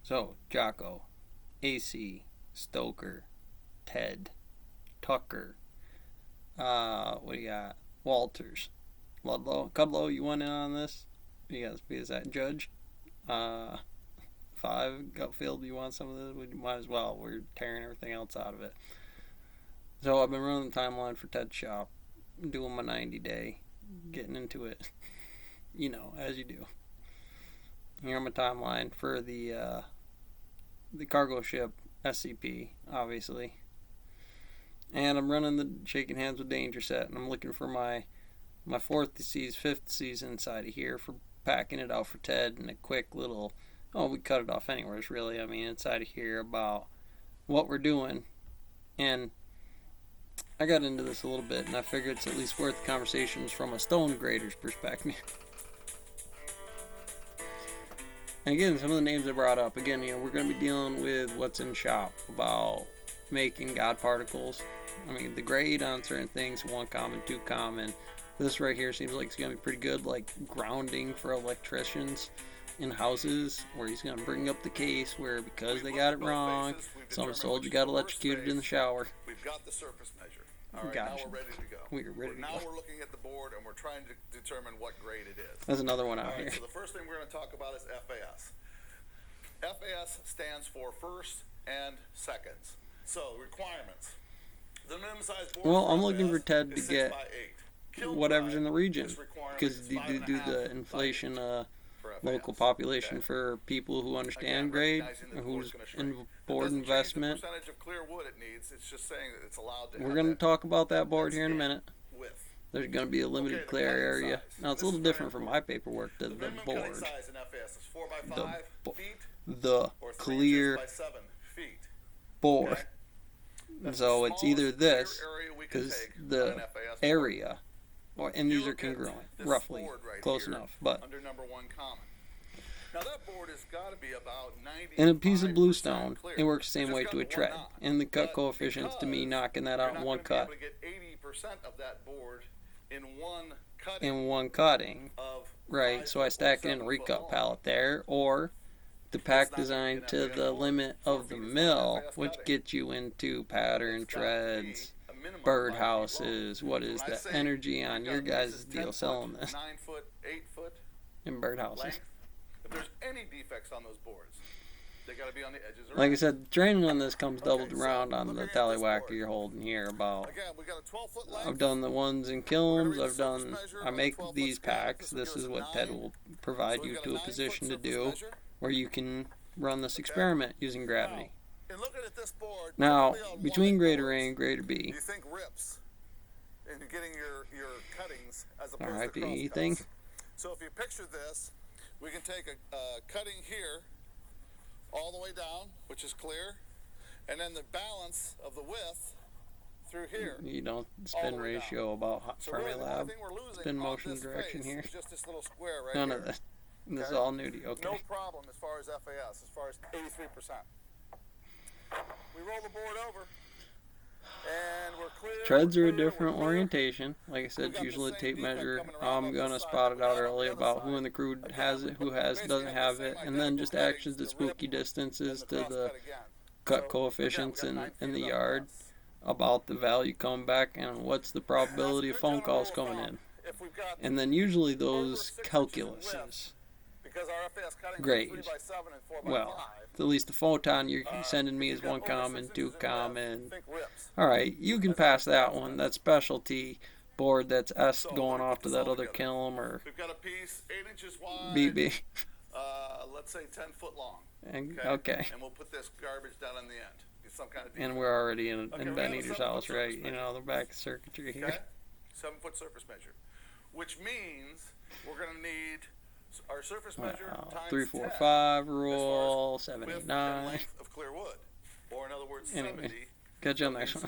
So, Jocko, AC, Stoker, Ted, Tucker, what do you got? Walters, Ludlow, Cudlow, you want in on this? You guys, is that Judge? 5, Gutfield, you want some of this? We might as well. We're tearing everything else out of it. So, I've been running the timeline for Ted Shop, doing my 90-day, getting into it, as you do. Here on my timeline for the cargo ship SCP, obviously. And I'm running the Shaking Hands with Danger set, and I'm looking for my fifth season inside of here for packing it out for Ted, and a quick little, we cut it off anyways, really. I mean, inside of here about what we're doing. And I got into this a little bit, and I figured it's at least worth conversations from a stone grader's perspective. And again, some of the names I brought up, again, we're going to be dealing with what's in shop about making God particles. I mean, the grade on certain things, 1 common, 2 common. This right here seems like it's going to be pretty good, like grounding for electricians in houses, where he's going to bring up the case where because they got it wrong, some soldier got electrocuted in the shower. We've got the surface measure. All right, gotcha. Now we're ready to go. Now we're looking at the board and we're trying to determine what grade it is. There's another one out here. So the first thing we're going to talk about is FAS. FAS stands for first and seconds. So requirements. The minimum size board. Well, I'm looking for Ted to get whatever's in the region, because you do the inflation local population for people who understand grade, who's in board investment. We're going to talk about that board here in a minute. There's going to be a limited clear area. Now, it's a little different from my paperwork to the board. The clear board. So it's either this, because the area, and these are congruent, roughly, close enough, but now that board has got to be about 90. in a piece of bluestone, it works the same way to a tread, and the cut coefficients to me knocking that out in one cut. Get 80% of that board in one cutting, right? So I stack it in a recut pallet there, or the pack designed to the limit of the mill, which gets you into pattern treads, birdhouses. What is the energy on your guys' deal selling this? 9 foot, 8 foot in birdhouses. If there's any defects on those boards, they got to be on the edges. Like I said, the training on this comes doubled around on the tallywhacker you're holding here. About I've done the ones in kilns. I make these packs. This is what Ted will provide you to a position to do, where you can run this experiment using gravity. Now, between grader A and grader B, do you think rips in getting your cuttings as opposed alright, to cross anything? cuts? So if you picture this, we can take a cutting here all the way down, which is clear, and then the balance of the width through here. You don't spin ratio about Fermilab, spin motion direction here. Just this little square right None here. of this. This is all new to you. Okay. No problem as far as FAS, as far as 83%. We roll the board over, and we're clear. Treads are a different orientation. Like I said, it's usually a tape measure. I'm going to spot it out early about who in the crew has it, who doesn't have it, and then just actions at spooky distances to the cut coefficients in the yard about the value coming back and what's the probability of phone calls coming in. And then usually those calculuses grade. Well, at least the photon you're sending me is 1 common, 2 common. Alright, you can pass that one. That specialty board that's S going off to that other kiln, or we've got a piece 8 inches wide, BB. Let's say 10 foot long. Okay. And we'll put this garbage down on the end. Get some kind of and we're already in Ben Eater's house, right? The back circuitry here. 7 foot surface measure. Which means we're going to need our surface measure times 3, 4, 5 rule, as 7, 8, width 9. and length of clear wood. Or in other words, Anyway, 70. catch you on the next one.